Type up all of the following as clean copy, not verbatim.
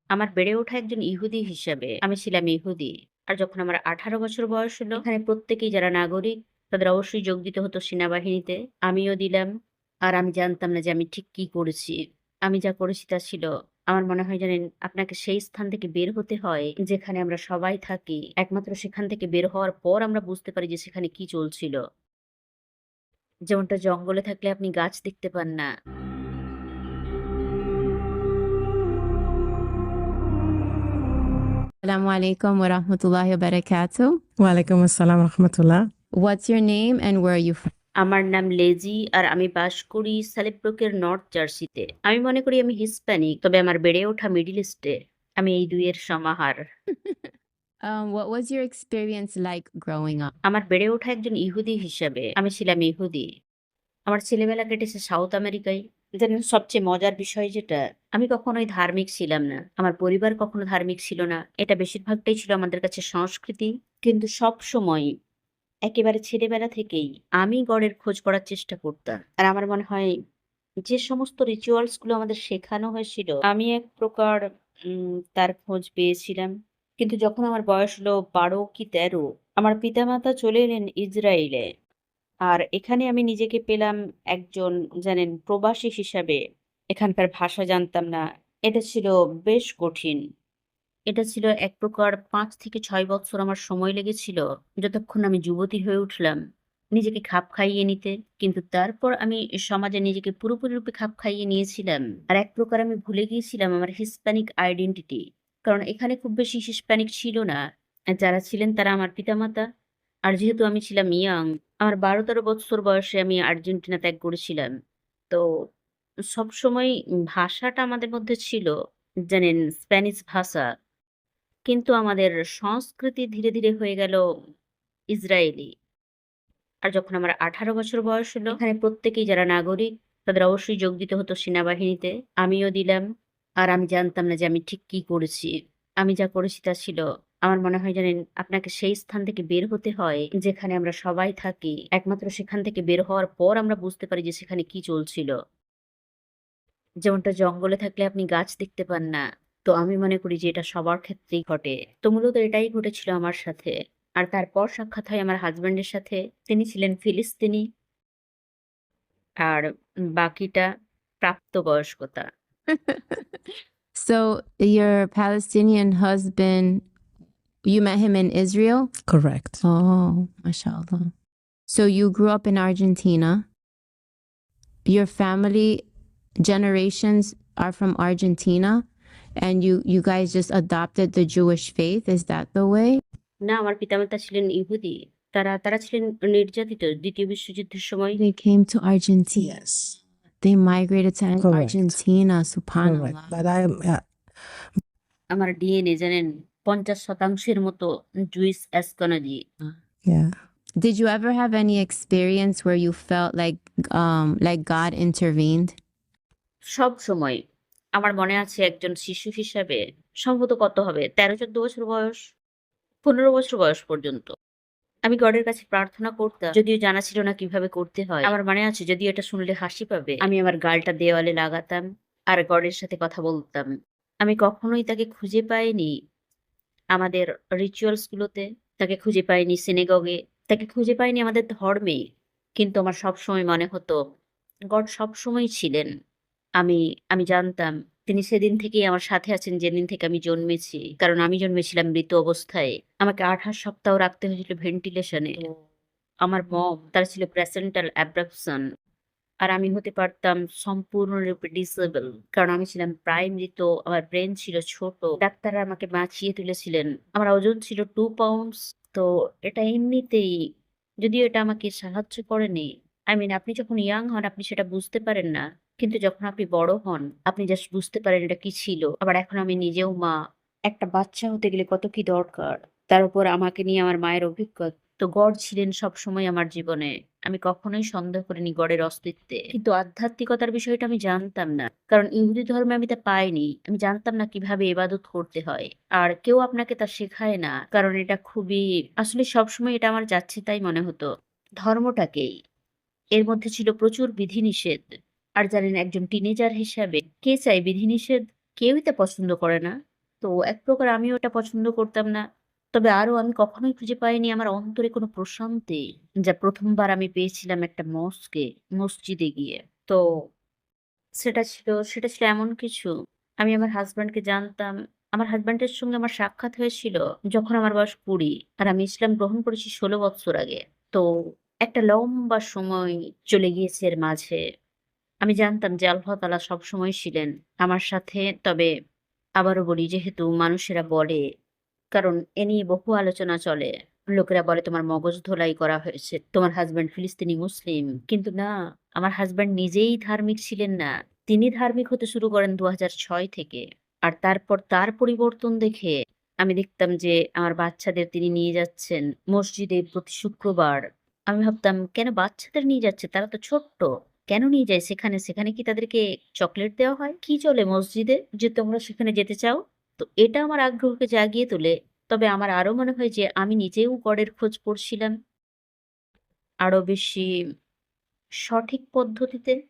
আমার বেড়ে ওঠা একজন ইহুদি হিসাবে আমি ছিলাম ইহুদি। আর যখন আমার 18 বছর বয়স হলো, এখানে প্রত্যেকেই যারা নাগরিক তাদের অবশ্যই যোগ দিতে হতো সেনাবাহিনীতে। আমিও দিলাম। আর আমি জানতাম না যে আমি ঠিক কি করেছি। আমি যা করেছি তা ছিল, আমার মনে হয় জানেন, আপনাকে সেই স্থান থেকে বের হতে হয় যেখানে আমরা সবাই থাকি। একমাত্র সেখান থেকে বের হওয়ার পর আমরা বুঝতে পারি যে সেখানে কি চলছিল। যেমনটা জঙ্গলে থাকলে আপনি গাছ দেখতে পান না। Assalamu alaikum wa rahmatullahi wa barakatuh. ওয়ালাইকুম আসসালাম রহমতুল্লাহ। What's your name and where are you from? আমার নাম লেজি আর আমি বাস করি সালেব্রোকের নর্থ জার্সিতে। আমি মনে করি আমি হিস্প্যানিক, তবে আমার বেড়ে ওঠা মিডল ইস্টে। আমি এই দুইয়ের সমাহার। What was your experience like growing up? আমার বেড়ে ওঠা একজন ইহুদি হিসাবে আমি ছিলাম ইহুদি। আমার ছেলেবেলা কেটেছে সাউথ আমেরিকায়। জানেন সবচেয়ে মজার বিষয় যেটা, আমি কখনোই ধার্মিক ছিলাম না। আমার পরিবার কখনো ধার্মিক ছিল না। এটা বেশিরভাগটাই ছিল আমাদের কাছে সংস্কৃতি। কিন্তু সব সময় একেবারে ছেলেবেলা থেকেই আমি গড়ের খোঁজ করার চেষ্টা করতাম। আর আমার মনে হয় যে সমস্ত রিচুয়ালস গুলো আমাদের শেখানো হয়েছিল, আমি এক প্রকার তার খোঁজ পেয়েছিলাম। কিন্তু যখন আমার বয়স হলো 12 কি 13, আমার পিতামাতা চলে এলেন ইসরায়েলে। আর এখানে আমি নিজেকে পেলাম একজন, জানেন, প্রবাসী হিসাবে। এখানকার ভাষা জানতাম না। এটা ছিল বেশ কঠিন। এটা ছিল এক প্রকার ৫ থেকে ৬ বছর আমার সময় লেগেছিল, যতক্ষণ আমি যুবতী হয়ে উঠলাম, নিজেকে খাপ খাইয়ে নিতে। কিন্তু তারপর আমি সমাজে নিজেকে পুরোপুরি রূপে খাপ খাইয়ে নিয়েছিলাম। আর এক প্রকার আমি ভুলে গিয়েছিলাম আমার হিস্প্যানিক আইডেন্টিটি। কারণ এখানে খুব বেশি হিস্প্যানিক ছিল না। আর যারা ছিলেন তারা আমার পিতামাতা। আর যেহেতু আমি ছিলাম ইয়াং, আমার ১২-১৩ বছর বয়সে আমি আর্জেন্টিনা ত্যাগ করেছিলাম। তো সবসময় ভাষাটা আমাদের মধ্যে ছিল, জানেন, স্প্যানিশ ভাষা। কিন্তু আমাদের সংস্কৃতি ধীরে, ধীরে হয়ে গেল ইসরায়েলি। আর যখন আমার 18 বছর বয়স হলো, এখানে প্রত্যেকেই যারা নাগরিক তাদের অবশ্যই যোগ দিতে হতো সেনাবাহিনীতে। আমিও দিলাম। আর আমি জানতাম না যে আমি ঠিক কি করেছি। আমি যা করেছি তা ছিল, আমার মনে হয় জানেন, আপনাকে সেই স্থান থেকে বের হতে হয় যেখানে আমরা সবাই থাকি। একমাত্র সেখান থেকে বের হওয়ার পর আমরা বুঝতে পারি যে সেখানে কি চলছিল। যেমনটা জঙ্গলে থাকলে আপনি গাছ দেখতে পান না। তো আমি মনে করি যে এটা সবার ক্ষেত্রেই ঘটে। তো মূলত এটাই ঘটেছিল আমার সাথে। আর তারপর সাক্ষাৎ হয় আমার হাসব্যান্ডের সাথে। তিনি ছিলেন ফিলিস্তিনি। আর বাকিটা প্রাপ্তবয়স্কতা। So, your Palestinian husband, you met him in Israel? Correct. Oh, mashallah. So, you grew up in Argentina. Your family generations are from Argentina, and you guys just adopted the Jewish faith. Is that the way? না, আমার পিতামাতা ছিলেন ইহুদি। তারা ছিলেন নির্যাতিত ২য় বিশ্বযুদ্ধের সময়। They came to Argentina. Yes. They migrated to Correct. Argentina, Correct. subhanallah. But আমার ডিএনএ জানেন ৫০% মতো juice অ্যাসকনাজি। yeah. Did you ever have any experience where you felt like God intervened? সবসময়। আমার মনে আছে একজন শিশু হিসাবে, সম্ভবত কত হবে, ১৩-১৪ বছর বয়স, ১৫ বছর বয়স পর্যন্ত আমি গডের কাছে প্রার্থনা করতাম। যদিও জানা ছিল না কিভাবে করতে হয়। আমার মনে আছে, যদিও এটা শুনলে হাসি পাবে, আমি আমার গালটা দেওয়ালে লাগাতাম আর গডের সাথে কথা বলতাম। আমি কখনোই তাকে খুঁজে পাইনি আমাদের রিচুয়ালস গুলোতে, তাকে খুঁজে পাইনি সিনেগগে, তাকে খুঁজে পাইনি আমাদের ধর্মে। কিন্তু আমার সবসময় মনে হতো গড সবসময়ই ছিলেন। আমি আমি জানতাম তিনি সেদিন থেকেই আমার সাথে আছেন যেদিন থেকে আমি জন্মেছি। কারণ আমি জন্মেছিলাম মৃত অবস্থায়। আমাকে ২৮ সপ্তাহ রাখতে হয়েছিল ভেন্টিলেশনে। আমার মম, তার ছিল প্লেসেন্টাল অ্যাব্রাপশন। আর আমি হতে পারতাম সম্পূর্ণরূপে ডিসেবল। কারণ আমি ছিলাম প্রায় মৃত। আমার ব্রেন ছিল ছোট। ডাক্তাররা আমাকে বাঁচিয়ে তুলেছিলেন। আমার ওজন ছিল 2 পাউন্ডস। তো এটা এমনিতেই, যদিও এটা আমাকে সাহায্য করেনি। আপনি যখন ইয়াং হন আপনি সেটা বুঝতে পারেন না। কিন্তু যখন আপনি বড় হন আপনি জাস্ট বুঝতে পারেন এটা কি ছিল। আবার এখন আমি নিজেও মা। একটা বাচ্চা হতে গেলে কত কি দরকার। তার উপর আমাকে নিয়ে আমার মায়ের অভিজ্ঞতা। তো গড ছিলেন সবসময় আমার জীবনে। আমি কখনোই সন্দেহ করিনি গডের অস্তিত্বে। কিন্তু আধ্যাত্মিকতার বিষয়টা আমি জানতাম না। কারণ ইহুদি ধর্মে আমি তা পাইনি। আমি জানতাম না কিভাবে ইবাদত করতে হয়। আর কেউ আপনাকে তা শেখায় না। কারণ এটা খুবই, আসলে সবসময় এটা আমার যাচ্ছে তাই মনে হতো। ধর্মটাকেই। এর মধ্যে ছিল প্রচুর বিধিনিষেধ। আর জানেন একজন টিনেজার হিসাবে কে চায় বিধিনিষেধ? কেউই তা পছন্দ করে না। তো এক প্রকার আমিও এটা পছন্দ করতাম না। তবে আরো আমি কখনোই খুঁজে পাইনি আমার অন্তরে কোনো প্রশান্তি, যা ১ম বার আমি পেয়েছিলাম একটা মসজিদে গিয়ে। তো সেটা ছিল এমন কিছু, আমি আমার হাসব্যান্ডকে জানতাম। আমার হাসব্যান্ডের সঙ্গে আমার সাক্ষাৎ হয়েছিল যখন আমার বয়স ২০ আর আমি ইসলাম গ্রহণ করেছি ১৬ বৎসর আগে। তো একটা লম্বা সময় চলে গিয়েছে এর মাঝে। আমি জানতাম যে আল্লাহ তাআলা সবসময় ছিলেন আমার সাথে। তবে আবারও বলি, যেহেতু মানুষেরা বলে, কারণ এ নিয়ে বহু আলোচনা চলে। লোকেরা বলে তোমার মগজ ধোলাই করা হয়েছে। তোমার হাসব্যান্ড ফিলিস্তিনি মুসলিম। কিন্তু না, আমার হাসব্যান্ড নিজেই ধার্মিক ছিলেন না। তিনি ধার্মিক হতে শুরু করেন ২০০৬ থেকে। আর তারপর তার পরিবর্তন দেখে আমি দেখতাম যে আমার বাচ্চাদের তিনি নিয়ে যাচ্ছেন মসজিদে প্রতি শুক্রবার। আমি ভাবতাম, কেন বাচ্চাদের নিয়ে যাচ্ছে? তারা তো ছোট্ট। কেন নিয়ে যায় সেখানে? সেখানে কি তাদেরকে চকলেট দেওয়া হয়? কি চলে মসজিদে যে তোমরা সেখানে যেতে চাও? তো এটা আমার আগ্রহকে জাগিয়ে তোলে। তবে আমার আরো মনে হয় যে আমি নিজেও গড়ের খোঁজ করছিলাম আরো বেশি সঠিক পদ্ধতিতে।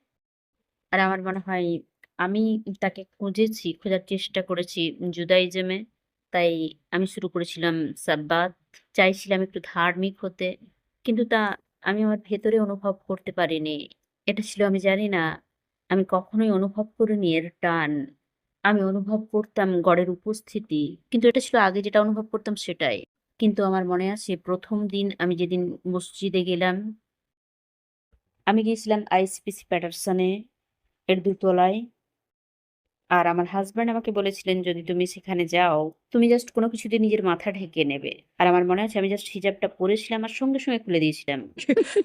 আর আমার মনে হয় আমি তাকে খুঁজেছি, খোঁজার চেষ্টা করেছি জুদাইজমে। তাই আমি শুরু করেছিলাম সাব্বাত। চাইছিলাম একটু ধার্মিক হতে। কিন্তু তা আমি আমার ভেতরে অনুভব করতে পারিনি। এটা ছিল, আমি জানি না, আমি কখনোই অনুভব করিনি এর টান। আমি অনুভব করতাম গড়ের উপস্থিতি। কিন্তু এটা ছিল আগে যেটা অনুভব করতাম সেটাই। কিন্তু আমার মনে আছে ১ম দিন আমি যেদিন মসজিদে গেলাম, আমি গিয়েছিলাম আইসপিসি প্যাটারসনে এর ২ তলায়। আর আমার হাসব্যান্ড আমাকে বলেছিলেন, যদি তুমি সেখানে যাও, তুমি জাস্ট কোনো কিছু দিয়ে নিজের মাথা ঢেকে নেবে। আর আমার মনে আছে আমি জাস্ট হিজাবটা পরেছিলাম আর সঙ্গে, সঙ্গে খুলে দিয়েছিলাম।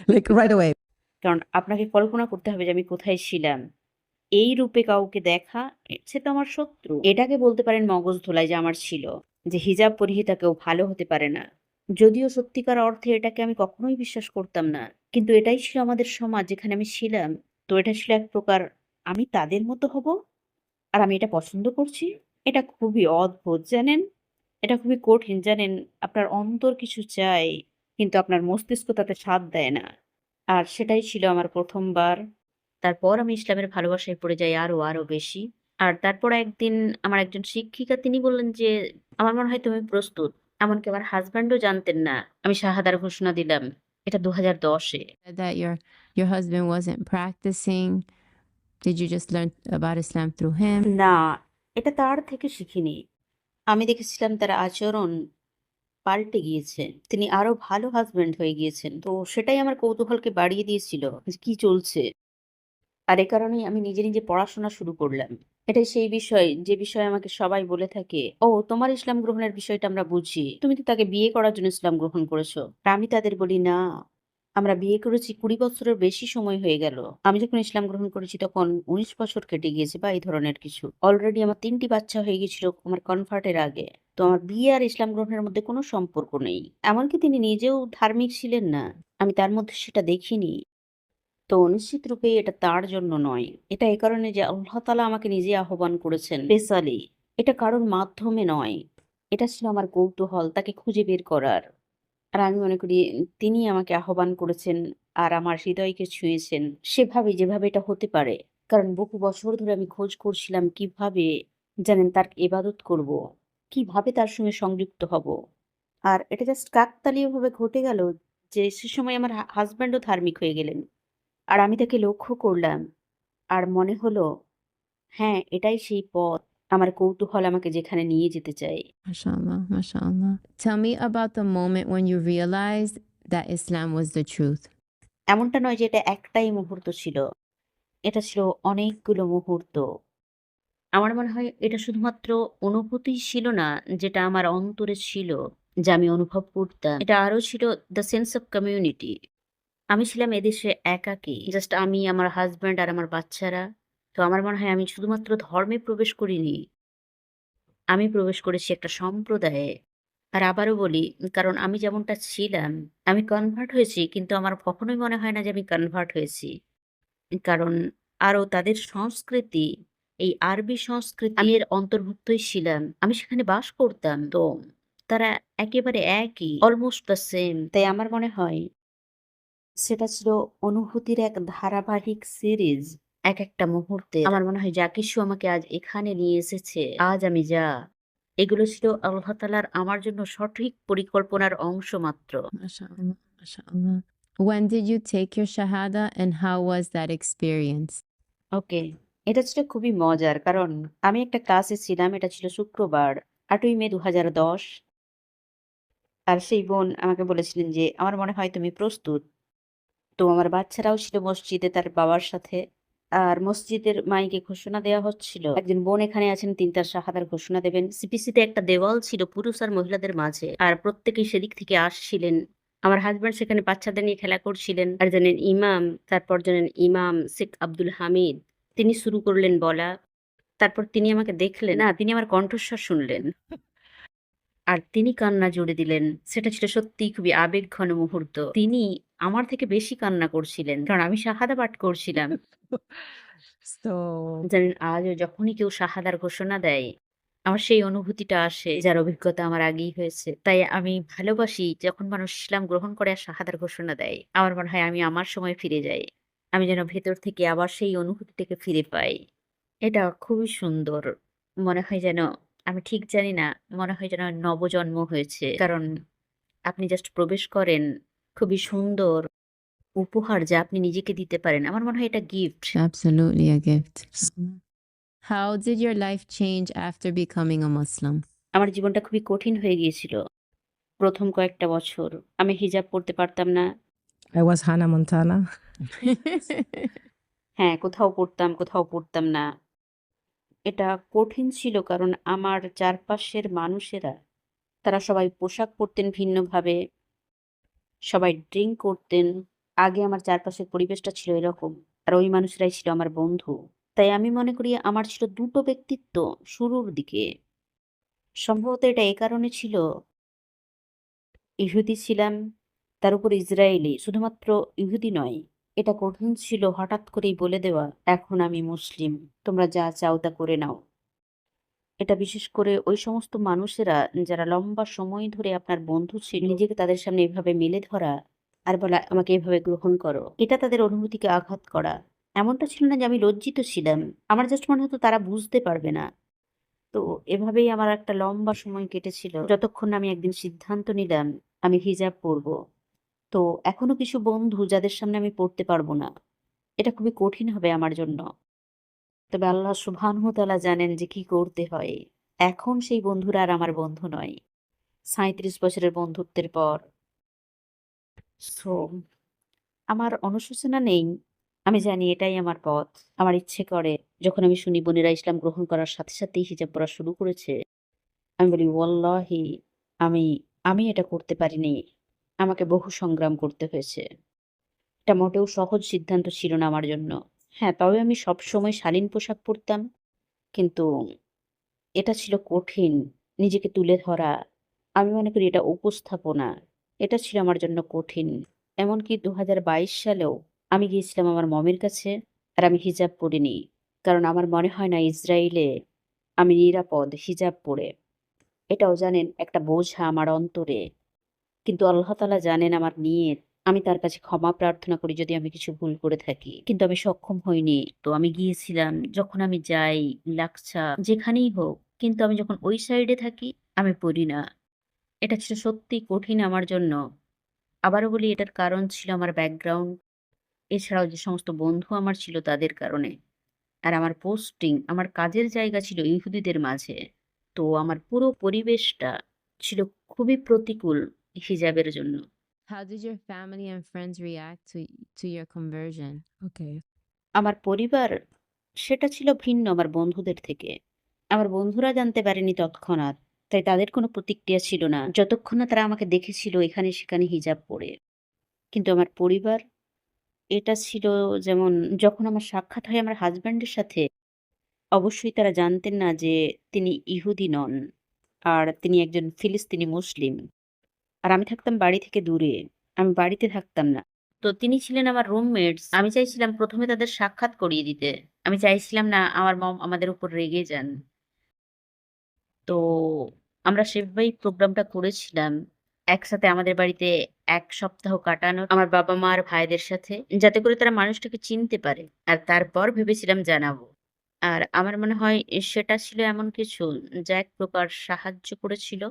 Like right away. কারণ আপনাকে কল্পনা করতে হবে যে আমি কোথায় ছিলাম। এই রূপে কাউকে দেখা, সে তো আমার শত্রু। এটাকে বলতে পারেন মগজ ধোলাই যে আমার ছিল। যে হিজাব পরিহিতা কেউ ভালো হতে পারে না। যদিও সত্যিকার অর্থে এটাকে আমি কখনোই বিশ্বাস করতাম না। কিন্তু এটাই ছিল আমাদের সমাজ যেখানে আমি ছিলাম। তো এটা ছিল এক প্রকার, আমি তাদের মতো হব আর আমি এটা পছন্দ করছি। এটা খুবই অদ্ভুত, জানেন? এটা খুবই কঠিন, জানেন? আপনার অন্তর কিছু চায়, কিন্তু আপনার মস্তিষ্ক তাতে সাথ দেয় না। আর সেটাই ছিল আমার ১ম বার। তারপর আমি ইসলামের ভালোবাসায় পড়ে যাই আরো বেশি। আর তারপর একদিন আমার একজন শিক্ষিকা তিনি বললেন যে, "আমার মনে হয় তুমি প্রস্তুত।" এমনকি আমার হাসব্যান্ডও জানতেন না। আমি শাহাদার ঘোষণা দিলাম। এটা ২০১০ এ। That your husband wasn't practicing? Did you just learn about Islam through him? না, এটা তার থেকে শিখিনি। আমি দেখেছিলাম তার আচরণ পাল্টে গিয়েছে। তিনি আরো ভালো হাসব্যান্ড হয়ে গিয়েছেন। তো সেটাই আমার কৌতূহলকে বাড়িয়ে দিয়েছিল যে কি চলছে। আর এ কারণেই আমি নিজে পড়াশোনা শুরু করলাম। এটাই সেই বিষয়, যে বিষয়ে আমাকে সবাই বলে থাকে, "ও, তোমার ইসলাম গ্রহণের বিষয়টা আমরা বুঝি। তুমি তো তাকে বিয়ে করার জন্য ইসলাম গ্রহণ করেছো।" আর আমি তাদের বলি, "না, আমরা বিয়ে করেছি ২০ বছরের বেশি সময় হয়ে গেল। আমি যখন ইসলাম গ্রহণ করেছি তখন ১৯ বছর কেটে গিয়েছে বা এই ধরনের কিছু। অলরেডি আমার ৩ টি বাচ্চা হয়ে গেছিল আমার কনভার্ট এর আগে। তো আমার বিয়ে আর ইসলাম গ্রহণের মধ্যে কোনো সম্পর্ক নেই।" এমনকি তিনি নিজেও ধার্মিক ছিলেন না। আমি তার মধ্যে সেটা দেখিনি। তো নিশ্চিত রূপেই এটা তার জন্য নয়। এটা এ কারণে যে আল্লাহ তাআলা আমাকে নিজে আহ্বান করেছেন স্পেশালি। এটা কারোর মাধ্যমে নয়। এটা ছিল আমার কৌতূহল তাকে খুঁজে বের করার। আর আমি মনে করি তিনি আমাকে আহ্বান করেছেন আর আমার হৃদয়কে ছুঁয়েছেন সেভাবে যেভাবে এটা হতে পারে। কারণ বহু বছর ধরে আমি খোঁজ করছিলাম কিভাবে, জানেন, তার ইবাদত করব, কিভাবে তার সঙ্গে সংযুক্ত হব। আর এটা জাস্ট কাকতালীয়ভাবে ঘটে গেল যে সে সময় আমার হাসব্যান্ডও ধার্মিক হয়ে গেলেন। আর আমি তাকে লক্ষ্য করলাম। আর মনে হলো, হ্যাঁ, এটাই সেই পথ। আমার কৌতূহল আমাকে যেখানে নিয়ে যেতে চায়। MashaAllah, MashaAllah. Tell me about the moment when you realized that Islam was the truth. এমনটা নয় যে এটা একটাই মুহূর্ত ছিল। এটা ছিল অনেকগুলো মুহূর্ত। আমার মনে হয় এটা শুধুমাত্র অনুভূতিই ছিল না, যেটা আমার অন্তরে ছিল, যা আমি অনুভব করতাম। এটা আরো ছিল দ্য সেন্স অফ কমিউনিটি। আমি ছিলাম এদেশে একাকী। জাস্ট আমি, আমার হাসব্যান্ড আর আমার বাচ্চারা। তো আমার মনে হয় আমি শুধুমাত্র ধর্মে প্রবেশ করিনি। আমি প্রবেশ করেছি একটা সম্প্রদায়ে। আর আবারও বলি, কারণ আমি যেমনটা ছিলাম, আমি কনভার্ট হয়েছি, কিন্তু আমার কখনোই মনে হয় না যে আমি কনভার্ট হয়েছি। কারণ আরো তাদের সংস্কৃতি, এই আরবি সংস্কৃতি, আমি এর অন্তর্ভুক্তই ছিলাম। আমি সেখানে বাস করতাম। তো তারা একেবারে একই, অলমোস্ট দ্য সেম। তাই আমার মনে হয় সেটা ছিল অনুভূতির এক ধারাবাহিক সিরিজ। একেকটা মুহূর্তে আমার মনে হয় যা কিছু আমাকে আজ এখানে নিয়ে এসেছে, আজ আমি যা, এগুলো ছিল আল্লাহ তাআলার আমার জন্য সঠিক পরিকল্পনার অংশ মাত্র। MashaAllah, MashaAllah. When did you take your Shahada and how was that experience? ওকে। এটা ছিল খুবই মজার। কারণ আমি একটা ক্লাসে ছিলাম। এটা ছিল শুক্রবার ৮ই মে ২০১০। আর সেই বোন আমাকে বলেছিলেন যে, "আমার মনে হয় তুমি প্রস্তুত।" তো আমার বাচ্চারাও ছিল মসজিদে তার বাবার সাথে। আর মসজিদের মাইকে ঘোষণা দেওয়া হচ্ছিল, একজন বোন এখানে আছেন, তিনি তার শাহাদার ঘোষণা দেবেন। সিপিসিতে একটা দেওয়াল ছিল পুরুষ আর মহিলাদের মাঝে। আর প্রত্যেকেই সেদিক থেকে আসছিলেন। আমার হাসব্যান্ড সেখানে বাচ্চাদের নিয়ে খেলা করছিলেন। আর জানেন ইমাম, তারপর জানেন ইমাম শেখ আব্দুল হামিদ, তিনি শুরু করলেন বলা। তারপর তিনি আমাকে দেখলেন না, তিনি আমার কণ্ঠস্বর শুনলেন। আর তিনি কান্না জুড়ে দিলেন। সেটা ছিল সত্যিই খুবই আবেগঘন মুহূর্ত। তিনি আমার থেকে বেশি কান্না করছিলেন। কারণ আমি শাহাদা পাঠ করছিলাম। So, জানেন আজও যখনই কেউ শাহাদার ঘোষণা দেয়, আমার সেই অনুভূতিটা আসে যার অভিজ্ঞতা আমার আগেই হয়েছে। তাই আমি ভালোবাসি যখন মানুষ ইসলাম গ্রহণ করে আর শাহাদার ঘোষণা দেয়। আমার মনে হয় আমি আমার সময়ে ফিরে যাই। আমি যেন ভেতর থেকে আবার সেই অনুভূতিটাকে ফিরে পাই। এটা খুবই সুন্দর। মনে হয় যেন আমি ঠিক জানি না, মনে হয় যেন নবজন্ম হয়েছে। কারণ আপনি জাস্ট প্রবেশ করেন, খুবই সুন্দর উপহার যা আপনি নিজেকে দিতে পারেন। আমার মনে হয় এটা gift. Absolutely a gift. MashaAllah. How did your life change after becoming a Muslim? আমার জীবনটা খুবই কঠিন হয়ে গিয়েছিল। ১ম কয়েকটা বছর আমি হিজাব পড়তে পারতাম না। I was Hannah Montana. হ্যাঁ, কোথাও পড়তাম, কোথাও পড়তাম না। এটা কঠিন ছিল কারণ আমার চারপাশের মানুষেরা, তারা সবাই পোশাক পরতেন ভিন্নভাবে, সবাই ড্রিংক করতেন। আগে আমার চারপাশের পরিবেশটা ছিল এরকম। আর ওই মানুষেরাই ছিল আমার বন্ধু। তাই আমি মনে করি আমার ছিল ২ টো ব্যক্তিত্ব শুরুর দিকে। সম্ভবত এটা এ কারণে ছিল, ইহুদি ছিলাম, তার উপর ইসরায়েলি। শুধুমাত্র ইহুদি নয়, এটা কঠিন ছিল হঠাৎ করেই বলে দেওয়া, "এখন আমি মুসলিম। তোমরা যা চাও তা করে নাও।" এটা বিশেষ করে ওই সমস্ত মানুষেরা যারা লম্বা সময় ধরে আপনার বন্ধু ছিল, নিজেকে তাদের সামনে এভাবে মেলে ধরা আর বলা, "আমাকে এভাবে গ্রহণ করো।" এটা তাদের অনুভূতিকে আঘাত করা। এমনটা ছিল না যে আমি লজ্জিত ছিলাম। আমার জাস্ট মনে হতো তারা বুঝতে পারবে না। তো এভাবেই আমার একটা লম্বা সময় কেটেছিল। যতক্ষণ না আমি একদিন সিদ্ধান্ত নিলাম আমি হিজাব পরব। তো এখনো কিছু বন্ধু যাদের সামনে আমি পড়তে পারবো না। এটা খুবই কঠিন হবে আমার জন্য। তবে আল্লাহ সুবহানাহু ওয়া তাআলা জানেন যে কি করতে হয়। এখন সেই বন্ধুরা আর আমার বন্ধু নয়। ৩৭ বছরের বন্ধুত্বের পর। সো আমার অনুশোচনা নেই। আমি জানি এটাই আমার পথ। আমার ইচ্ছে করে যখন আমি শুনি বোনেরা ইসলাম গ্রহণ করার সাথে সাথেই হিজাব পরা শুরু করেছে, আমি বলি ওয়াল্লাহি আমি আমি এটা করতে পারিনি। আমাকে বহু সংগ্রাম করতে হয়েছে। এটা মোটেও সহজ সিদ্ধান্ত ছিল না আমার জন্য। হ্যাঁ, তবে আমি সবসময় শালীন পোশাক পরতাম। কিন্তু এটা ছিল কঠিন। নিজেকে তুলে ধরা। আমি মনে করি এটা উপস্থাপনা। এটা ছিল আমার জন্য কঠিন। এমনকি ২০২২ সালেও আমি গিয়েছিলাম আমার মমের কাছে। আর আমি হিজাব পরিনি। কারণ আমার মনে হয় না ইসরায়েলে আমি নিরাপদ হিজাব পরে। এটাও জানেন একটা বোঝা আমার অন্তরে। কিন্তু আল্লাহ তাআলা জানেন আমার নিয়ত। আমি তার কাছে ক্ষমা প্রার্থনা করি যদি আমি কিছু ভুল করে থাকি। কিন্তু আমি সক্ষম হইনি। তো আমি গিয়েছিলাম। যখন আমি যাই, লাকসা যেখানেই হোক, কিন্তু আমি যখন ওই সাইডে থাকি, আমি পড়ি না। এটা ছিল সত্যিই কঠিন আমার জন্য। আবারও বলি এটার কারণ ছিল আমার ব্যাকগ্রাউন্ড। এছাড়াও যে সমস্ত বন্ধু আমার ছিল তাদের কারণে। আর আমার পোস্টিং, আমার কাজের জায়গা ছিল ইহুদিদের মাঝে। তো আমার পুরো পরিবেশটা ছিল খুবই প্রতিকূল হিজাবের জন্য। How did your family and friends react to your conversion? Okay. আমার পরিবার সেটা ছিল ভিন্ন আমার বন্ধুদের থেকে। আমার বন্ধুরা জানতে পারেনি তৎক্ষণাৎ। তাই তাদের কোনো প্রতিক্রিয়া ছিল না। যতক্ষণ না তারা আমাকে দেখেছিল এখানে সেখানে হিজাব পরে। কিন্তু আমার পরিবার, এটা ছিল যেমন যখন আমার সাক্ষাৎ হয় আমার হাসব্যান্ডের সাথে, অবশ্যই তারা জানতেন না যে তিনি ইহুদি নন। আর তিনি একজন ফিলিস্তিনি মুসলিম। আর আমি থাকতাম বাড়ি থেকে দূরে। আমি বাড়িতে থাকতাম না। তো তিনি ছিলেন আমার রুমমেটস। আমি চাইছিলাম ১ম এ তাদের সাক্ষাৎ করিয়ে দিতে। আমি চাইছিলাম না আমার মম আমাদের উপর রেগে যান। তো আমরা সেভাবেই প্রোগ্রামটা করেছিলাম। একসাথে আমাদের বাড়িতে ১ সপ্তাহ কাটানো আমার বাবা-মা আর ভাইদের সাথে। যাতে করে তারা মানুষটাকে চিনতে পারে। আর তারপর ভেবেছিলাম জানাবো। আর আমার মনে হয় সেটা ছিল এমন কিছু যা এক প্রকার সাহায্য করেছিল।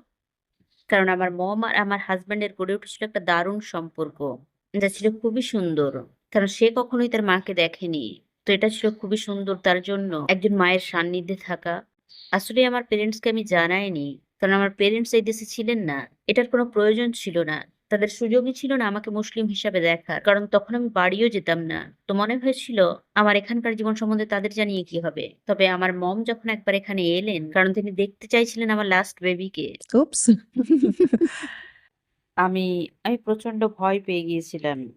কারণ আমার মম আর আমার হাসব্যান্ডের গড়ে উঠেছিল একটা দারুণ সম্পর্ক। যা ছিল খুবই সুন্দর। কারণ সে কখনোই তার মাকে দেখেনি। তো এটা ছিল খুবই সুন্দর তার জন্য একজন মায়ের সান্নিধ্যে থাকা। আসলে আমার প্যারেন্টসকে আমি জানাইনি। কারণ আমার প্যারেন্টস এই দেশে ছিলেন না। এটার কোনো প্রয়োজন ছিল না। তাদের সুযোগই ছিল না আমাকে মুসলিম হিসাবে দেখার। কারণ তখন আমি বাড়িও যেতাম না। তো মনে হয়েছিল আমার এখানকার জীবন সম্বন্ধে তাদের জানিয়ে কি হবে? তবে আমার মম যখন একবার এখানে এলেন, কারণ তিনি দেখতে চাইছিলেন আমার লাস্ট বেবিকে। Oops. আমি আমি প্রচন্ড ভয় পেয়ে গিয়েছিলাম।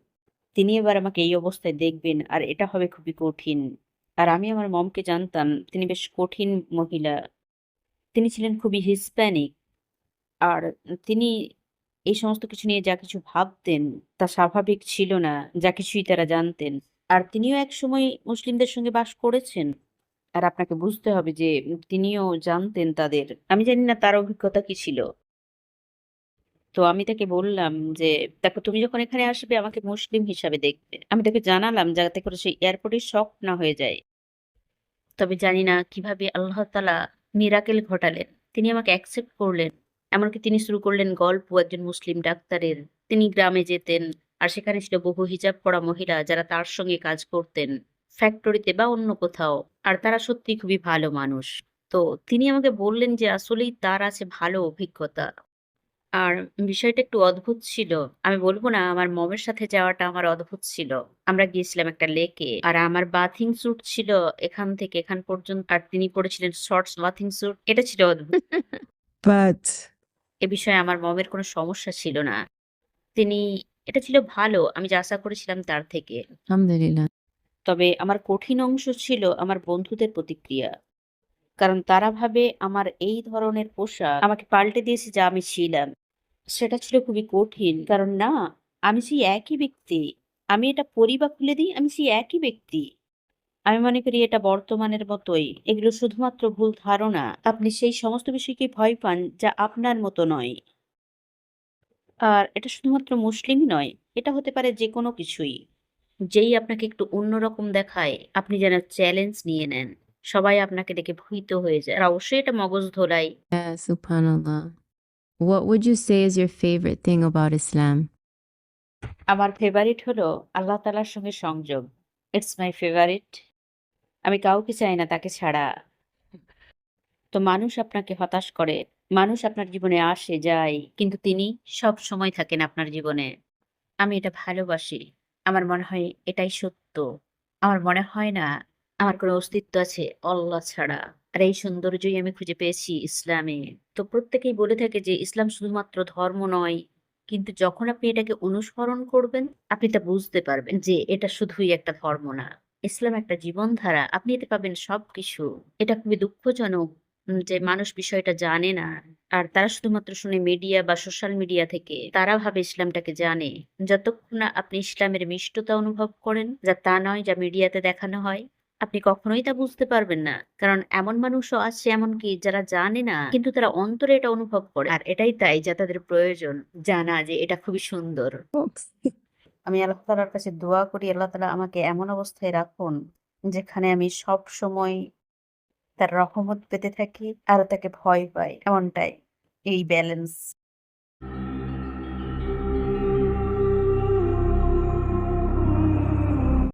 তিনি এবার আমাকে এই অবস্থায় দেখবেন আর এটা হবে খুবই কঠিন। আর আমি আমার মমকে জানতাম তিনি বেশ কঠিন মহিলা। তিনি ছিলেন খুবই হিস্প্যানিক। আর তিনি এই সমস্ত কিছু নিয়ে যা কিছু ভাবতেন তা স্বাভাবিক ছিল না। যা কিছুই তারা জানতেন। আর তিনিও একসময় মুসলিমদের সঙ্গে বাস করেছেন। আর আপনাকে বুঝতে হবে যে তিনিও জানতেন তাদের। আমি জানি না তার অভিজ্ঞতা কি ছিল। তো আমি তাকে বললাম যে, "দেখো তুমি যখন এখানে আসবে আমাকে মুসলিম হিসাবে দেখবে।" আমি তাকে জানালাম যাতে করে সে এয়ারপোর্টে শক না হয়ে যায়। তবে জানি না কিভাবে আল্লাহ তাআলা মিরাকেল ঘটালেন। তিনি আমাকে অ্যাকসেপ্ট করলেন। এমনকি তিনি শুরু করলেন গল্প একজন মুসলিম ডাক্তারের। তিনি গ্রামে যেতেন। আর সেখানে ছিল বহু হিজাব পরা মহিলা যারা তার সঙ্গে কাজ করতেন। ফ্যাক্টরিতে বা অন্য কোথাও। আর তারা সত্যিই খুবই ভালো মানুষ। তো তিনি আমাকে বললেন যে আসলেই তার আছে ভালো অভিজ্ঞতা। আর বিষয়টা একটু অদ্ভুত ছিল। আমি বলব না আমার মমের সাথে যাওয়াটা আমার অদ্ভুত ছিল। আমরা গিয়েছিলাম একটা লেকে। আর আমার বাথিং স্যুট ছিল এখান থেকে এখান পর্যন্ত। আর তিনি পড়েছিলেন শর্টস বাথিং স্যুট। এটা ছিল অদ্ভুত। But এ বিষয়ে আমার মমের কোনো সমস্যা ছিল না। তিনি এটা ছিল ভালো। আমি যা আশা করেছিলাম তার থেকে। Alhamdulillah. তবে আমার কঠিন অংশ ছিল আমার বন্ধুদের প্রতিক্রিয়া। কারণ তারা ভাবে আমার এই ধরনের পোশাক আমাকে পাল্টে দিয়েছে যা আমি ছিলাম। সেটা ছিল খুবই কঠিন। কারণ না, আমি সেই একই ব্যক্তি। আমি এটা পড়ি বা খুলে দিই, আমি সেই একই ব্যক্তি। আমি মনে করি এটা বর্তমানের মতোই। এগুলো শুধুমাত্র ভুল ধারণা। আপনি সেই সমস্ত বিষয়কে ভয় পান যা আপনার মতো নয়। আর এটা শুধুমাত্র মুসলিমই নয়, এটা হতে পারে যেকোনো কিছুই। যেই আপনাকে একটু অন্যরকম দেখায়, আপনি যেন চ্যালেঞ্জ নিয়ে নেন। সবাই আপনাকে দেখে ভীত হয়ে যায়। আর অবশ্যই এটা মগজ ধোলাই। Yeah, subhanallah. What would you say is your favorite thing about Islam? আমার ফেভারিট হলো আল্লাহ তাআলার সঙ্গে সংযোগ। It's my favourite. আমি কাউকে চাই না তাকে ছাড়া। তো মানুষ আপনাকে হতাশ করে। মানুষ আপনার জীবনে আসে যায়। কিন্তু তিনি সবসময় থাকেন আপনার জীবনে। আমি এটা ভালোবাসি। আমার মনে হয় এটাই সত্য। আমার মনে হয় না আমার কোনো অস্তিত্ব আছে আল্লাহ ছাড়া। আর এই সৌন্দর্যই আমি খুঁজে পেয়েছি ইসলামে। তো প্রত্যেকেই বলে থাকে যে ইসলাম শুধুমাত্র ধর্ম নয়। কিন্তু যখন আপনি এটাকে অনুসরণ করবেন, আপনি তা বুঝতে পারবেন যে এটা শুধুই একটা ধর্ম না। ইসলাম একটা জীবনধারা। আপনি এতে পাবেন সবকিছু। এটা খুবই দুঃখজনক যে মানুষ বিষয়টা জানে না। আর তারা শুধুমাত্র শুনে মিডিয়া বা সোশ্যাল মিডিয়া থেকে। তারা ভাবে ইসলামটাকে জানে। যতক্ষণ না আপনি ইসলামের মিষ্টতা অনুভব করেন, যা তা নয় যা মিডিয়াতে দেখানো হয়, আপনি কখনোই তা বুঝতে পারবেন না। কারণ এমন মানুষও আছে এমনকি যারা জানে না, কিন্তু তারা অন্তরে এটা অনুভব করে। আর এটাই তাই যা তাদের প্রয়োজন জানা যে এটা খুবই সুন্দর। oops. আমি আল্লাহ তাআলার কাছে দোয়া করি আল্লাহ তাআলা আমাকে এমন অবস্থায় রাখুন, যেখানে আমি সবসময় তার রহমত পেতে থাকি আর তাকে ভয় পাই। এমনটাই। এই ব্যালেন্স।